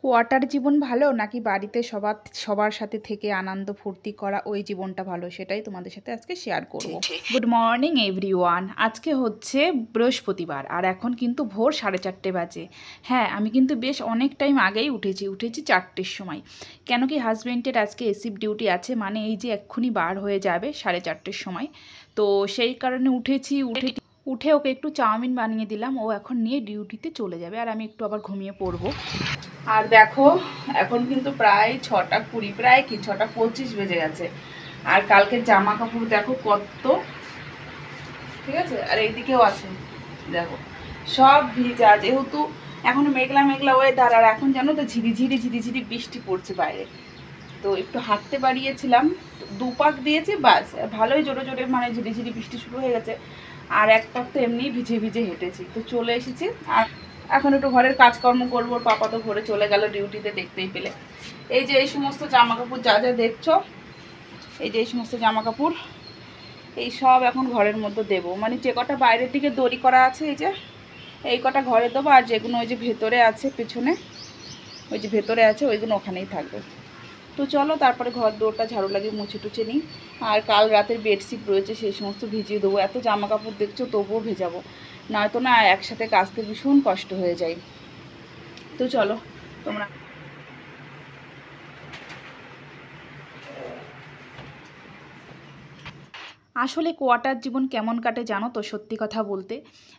Quarter জীবন ভালো নাকি বাড়িতে সবার সাথে থেকে আনন্দ ফুর্তি করা ওই জীবনটা ভালো, সেটাই তোমাদের সাথে আজকে শেয়ার করব। Good morning everyone. আজকে হচ্ছে বৃহস্পতিবার আর এখন কিন্তু ভোর 4:30 বাজে। হ্যাঁ, আমি কিন্তু বেশ অনেক টাইম আগেই উঠেছি 4টের সময়। কেন কি হাজব্যান্ডের আজকে এসিপ ডিউটি আছে, মানে এই যে এক্ষুনি বার হয়ে যাবে 4:30 সময়। তো সেই কারণে উঠে ওকে একটু চাউমিন বানিয়ে দিলাম, ও এখন নিয়ে ডিউটিতে চলে যাবে আর আমি একটু আবার ঘুমিয়ে পড়বো। আর দেখো এখন কিন্তু প্রায় 6:20, প্রায় কি 6:25 বেজে গেছে। আর কালকে জামা কাপড় দেখো কত, ঠিক আছে। আর এইদিকেও আছে দেখো, সব ভিজা, যেহেতু এখন মেঘলা মেঘলা ওয়েদার। আর এখন জানো তো ঝিরিঝিরি বৃষ্টি পড়ছে বাইরে। তো একটু হাঁটতে বাড়িয়েছিলাম, 2 পাক দিয়েছি বাস, ভালোই জোরে জোরে মানে ঝিরিঝিরি বৃষ্টি শুরু হয়ে গেছে। আর 1 পাক তো এমনি ভিজে ভিজে হেঁটেছি, তো চলে এসেছি। আর এখন একটু ঘরের কাজকর্ম করবো। পাপা তো ঘরে চলে গেল ডিউটিতে, দেখতেই পেলে। এই যে এই সমস্ত জামা কাপড় যা যা দেখছো, এই যে এই সমস্ত জামা কাপড়, এই সব এখন ঘরের মধ্যে দেবো। মানে যে কটা বাইরের দিকে দড়ি করা আছে, এই কটা ঘরে দেবো। আর যেগুলো ওই যে ভেতরে আছে পেছনে, ওই যে ভেতরে আছে ওইগুলো ওখানেই থাকবে। তো চলো তারপরে ঘর দৌড়টা ঝাড়ু লাগিয়ে মুছে টুছে নিই। আর কাল রাতের বেডশিট রয়েছে, সেই সমস্ত ভিজিয়ে দেবো। এত জামা কাপড় দেখছো তবুও ভেজাবো, নয়তো না একসাথে কাচতে ভীষণ কষ্ট হয়ে যায়। তো চলো তোমরা। আসলে কোয়ার্টার জীবন কেমন কাটে জানো তো, সত্যি কথা বলতে।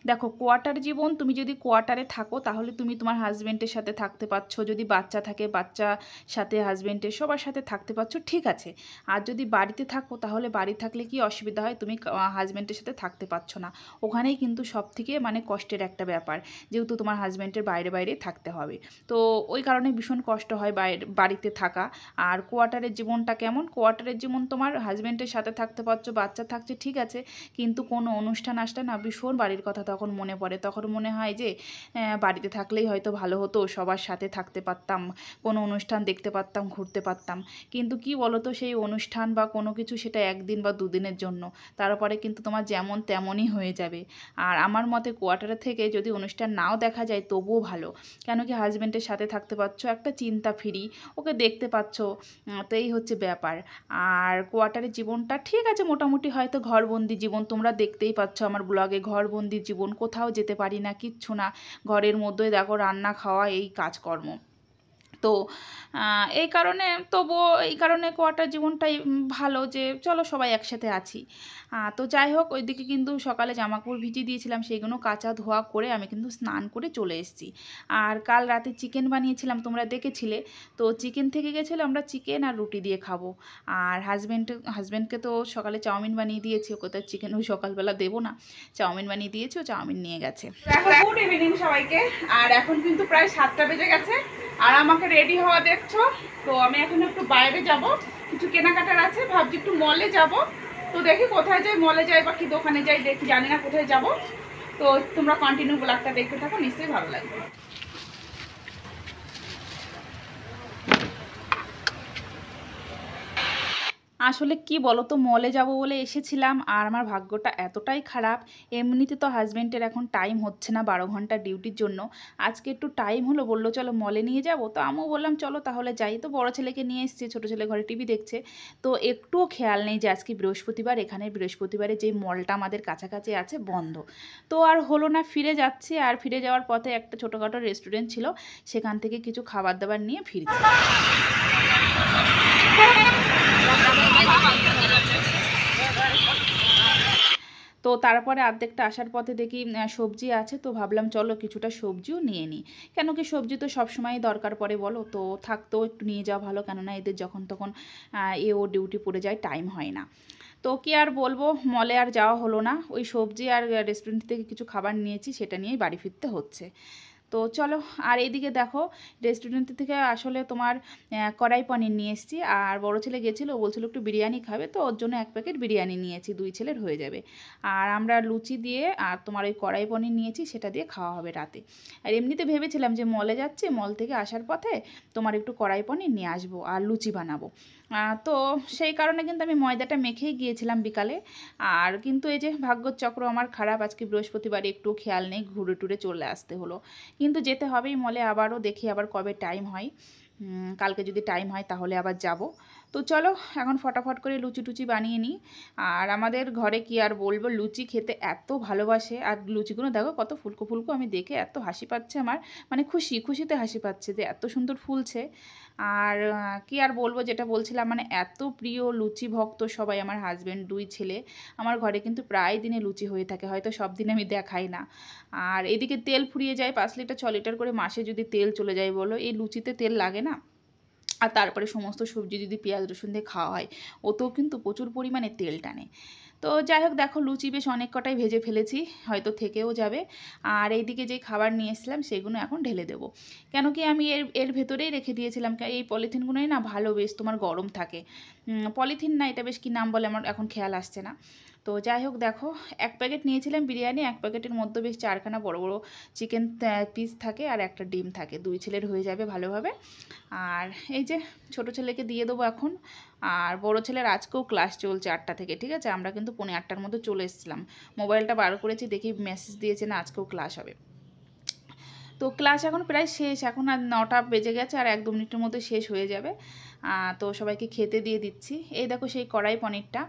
দেখো, কোয়ার্টার জীবন, তুমি যদি কোয়ার্টারে থাকো তাহলে তুমি তোমার হাজব্যান্ডের সাথে থাকতে পারছো, যদি বাচ্চা থাকে বাচ্চা সাথে হাজব্যান্ডের সবার সাথে থাকতে পারছো, ঠিক আছে। আর যদি বাড়িতে থাকো তাহলে বাড়ি থাকলে কি অসুবিধা হয়, তুমি হাজব্যান্ডের সাথে থাকতে পারছো না। ওখানেই কিন্তু সব থেকে মানে কষ্টের একটা ব্যাপার, যেহেতু তোমার হাজব্যান্ডের বাইরে বাইরে থাকতে হবে। তো ওই কারণে ভীষণ কষ্ট হয় বাড়িতে থাকা। আর কোয়ার্টারের জীবনটা কেমন, কোয়ার্টারের জীবন তোমার হাজব্যান্ডের সাথে থাকতে পারছো, বাচ্চা থাকছে, ঠিক আছে। কিন্তু কোনো অনুষ্ঠান আসলে না ভীষণ বাড়ির কথা তখন মনে পড়ে। তখন মনে হয় যে বাড়িতে থাকলেই হয়তো ভালো হতো, সবার সাথে থাকতে পারতাম, কোনো অনুষ্ঠান দেখতে পারতাম, ঘুরতে পারতাম। কিন্তু কি বলো তো, সেই অনুষ্ঠান বা কোনো কিছু সেটা 1 দিন বা 2 দিনের জন্য, তারপরে কিন্তু তোমার যেমন তেমনই হয়ে যাবে। আর আমার মতে কোয়ার্টারে থেকে যদি অনুষ্ঠান নাও দেখা যায় তবুও ভালো। কেন কি হাজব্যান্ডের সাথে থাকতে পারছো, একটা চিন্তা ফ্রি, ওকে দেখতে পাচ্ছো। তো এই হচ্ছে ব্যাপার। আর কোয়ার্টারের জীবনটা ঠিক আছে মোটামুটি, হয়তো ঘরবন্দি জীবন, তোমরা দেখতেই পাচ্ছ আমার ব্লগে, ঘরবন্দি জীবন, কোথাও যেতে পারি না, কিচ্ছু না, ঘরের মধ্যেই দেখো রান্না খাওয়া এই কাজকর্ম। তো এই কারণে কোয়ার্টার জীবনটাই ভালো, যে চলো সবাই একসাথে আছি। তো যাই হোক, ওইদিকে কিন্তু সকালে জামাকাপড় ভিজিয়ে দিয়েছিলাম, সেইগুলো কাচা ধোয়া করে আমি কিন্তু স্নান করে চলে এসেছি। আর কাল রাতে চিকেন বানিয়েছিলাম, তোমরা দেখেছিলে। তো চিকেন থেকে গেছিলো, আমরা চিকেন আর রুটি দিয়ে খাবো। আর হাজব্যান্ডকে তো সকালে চাউমিন বানিয়ে দিয়েছি, ওকে তো চিকেন ওই সকালবেলা দেবো না, চাউমিন বানিয়ে দিয়েছি, ও চাউমিন নিয়ে গেছে। গুড ইভিনিং সবাইকে। আর এখন কিন্তু প্রায় 7টা বেজে গেছে, আর আমাকে রেডি হওয়া দেখছো। তো আমি এখন একটু বাইরে যাব, কিছু কেনাকাটার আছে, ভাবছি একটু মলে যাব। তো দেখি কোথায় যাই, মলে যাই বা কি দোকানে যাই, দেখি, জানি না কোথায় যাব। তো তোমরা কন্টিনিউ ব্লগটা দেখতে থাকো, নিশ্চয়ই ভালো লাগবে। আসলে কি বলো তো, মলে যাব বলে এসেছিলাম, আর আমার ভাগ্যটা এতটাই খারাপ। এমনিতে তো হাজব্যান্ডের এখন টাইম হচ্ছে না 12 ঘন্টা ডিউটির জন্য, আজকে একটু টাইম হলো, বললো চলো মলে নিয়ে যাব। তো আমিও বললাম চলো তাহলে যাই। তো বড় ছেলেকে নিয়ে এসেছি, ছোটো ছেলে ঘরে টিভি দেখছে। তো একটুও খেয়াল নেই যে আজকে বৃহস্পতিবার, এখানে বৃহস্পতিবারে যেই মলটা আমাদের কাছাকাছি আছে বন্ধ। তো আর হলো না, ফিরে যাচ্ছি। আর ফিরে যাওয়ার পথে একটা ছোটোখাটো রেস্টুরেন্ট ছিল, সেখান থেকে কিছু খাবার দাবার নিয়ে ফিরছি। তো তারপরে অর্ধেকটা আসার পথে দেখি সবজি আছে, তো ভাবলাম চলো কিছুটা সবজিও নিয়ে নিই। কেন কি সবজি তো সবসময়ই দরকার পড়ে বলো, তো থাকতেও একটু নিয়ে যাওয়া ভালো, কেননা এদের যখন তখন ও ডিউটি পড়ে যায়, টাইম হয় না। তো কি আর বলবো, মলে আর যাওয়া হলো না, ওই সবজি আর রেস্টুরেন্ট থেকে কিছু খাবার নিয়েছি, সেটা নিয়েই বাড়ি ফিরতে হচ্ছে। তো চলো। আর এইদিকে দেখো, রেস্টুরেন্ট থেকে আসলে তোমার কড়াই পনির নিয়ে এসেছি। আর বড় ছেলে গেছিলো, বলছিল একটু বিরিয়ানি খাবে, তো ওর জন্য 1 প্যাকেট বিরিয়ানি নিয়েছি, 2 ছেলের হয়ে যাবে। আর আমরা লুচি দিয়ে আর তোমার ওই কড়াই পনির নিয়েছি, সেটা দিয়ে খাওয়া হবে রাতে। আর এমনিতে ভেবেছিলাম যে মলে যাচ্ছি, মল থেকে আসার পথে তোমার একটু কড়াই পনির নিয়ে আসবো আর লুচি বানাবো। তো সেই কারণে কিন্তু আমি ময়দাটা মেখেই গিয়েছিলাম বিকালে। আর কিন্তু এই যে ভাগ্যচক্র আমার খারাপ, আজকে বৃহস্পতিবার একটু খেয়াল নেই, ঘুরে টুরে চলে আসতে হলো। কিন্তু যেতে হবেই মলে, আবারও দেখি আবার কবে টাইম হয়। কালকে যদি টাইম হয় তাহলে আবার যাব। তো চলো এখন ফটাফট করে লুচি টুচি বানিয়ে নিই। আর আমাদের ঘরে কি আর বলবো, লুচি খেতে এত ভালোবাসে। আর লুচিগুলো দেখো কত ফুলকো ফুলকো, আমি দেখে এত হাসি পাচ্ছে আমার, মানে খুশিতে হাসি পাচ্ছে যে এত সুন্দর ফুলছে। আর কি আর বলবো, যেটা বলছিলাম মানে এত প্রিয় লুচি ভক্ত সবাই, আমার হাজব্যান্ড, 2 ছেলে। আমার ঘরে কিন্তু প্রায় দিনে লুচি হয়ে থাকে, হয়তো সব দিন আমি দেখাই না। আর এদিকে তেল ফুরিয়ে যায়, 5 লিটার 6 লিটার করে মাসে যদি তেল চলে যায় বলো, এই লুচিতে তেল লাগে না। আর তারপরে সমস্ত সবজি যদি পেঁয়াজ রসুন দিয়ে খাওয়া হয়, ওতেও কিন্তু প্রচুর পরিমাণে তেল টানে। তো যাই হোক, দেখো লুচি বেশ অনেক কটাই ভেজে ফেলেছি, হয়তো থেকেও যাবে। আর এইদিকে যে খাবার নিয়ে এসেছিলাম সেগুলো এখন ঢেলে দেবো। কেন কি আমি এর ভেতরেই রেখে দিয়েছিলাম, এই পলিথিনগুলোই না ভালো, বেশ তোমার গরম থাকে। পলিথিন না, এটা বেশ কী নাম বলে আমার এখন খেয়াল আসছে না। তো যাই হোক, দেখো 1 প্যাকেট নিয়েছিলাম বিরিয়ানি, 1 প্যাকেটের মধ্যে বেশ 4খানা বড় বড় চিকেন পিস থাকে আর একটা ডিম থাকে, 2 ছেলের হয়ে যাবে ভালোভাবে। আর এই যে ছোট ছেলেকে দিয়ে দেবো এখন। আর বড় ছেলের আজকেও ক্লাস চলছে 8টা থেকে, ঠিক আছে? আমরা কিন্তু 7:45-র মধ্যে চলে এসেছিলাম। মোবাইলটা বার করেছি, দেখি মেসেজ দিয়েছে না আজকেও ক্লাস হবে। তো ক্লাস এখন প্রায় শেষ, এখন আর 9টা বেজে গেছে, আর 1-2 মিনিটের মধ্যে শেষ হয়ে যাবে। তো সবাইকে খেতে দিয়ে দিচ্ছি। এই দেখো সেই কড়াই পনিরটা,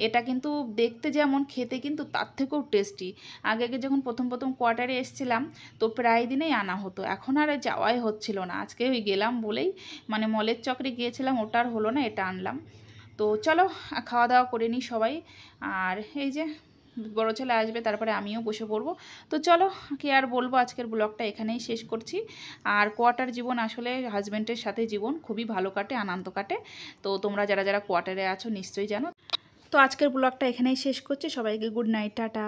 এটা কিন্তু দেখতে যেমন, খেতে কিন্তু তার থেকেও টেস্টি। আগে যখন প্রথম কোয়ার্টারে এসেছিলাম, তো প্রায় দিনেই আনা হতো, এখন আর যাওয়াই হচ্ছিল না। আজকে ওই গেলাম বলেই, মানে মলের চক্রে গিয়েছিলাম, ওটা আর হলো না, এটা আনলাম। তো চলো খাওয়া দাওয়া করে নিই সবাই। আর এই যে বড় ছেলে আসবে, তারপরে আমিও বসে পড়বো। তো চলো, কি আর বলবো, আজকের ব্লগটা এখানেই শেষ করছি। আর কোয়ার্টার জীবন আসলে হাজব্যান্ডের সাথে জীবন খুবই ভালো কাটে, আনন্দ কাটে। তো তোমরা যারা যারা কোয়ার্টারে আছো নিশ্চয়ই জানো। তো আজকের ব্লগটা এখানেই শেষ করছি, সবাইকে গুড নাইট, টাটা।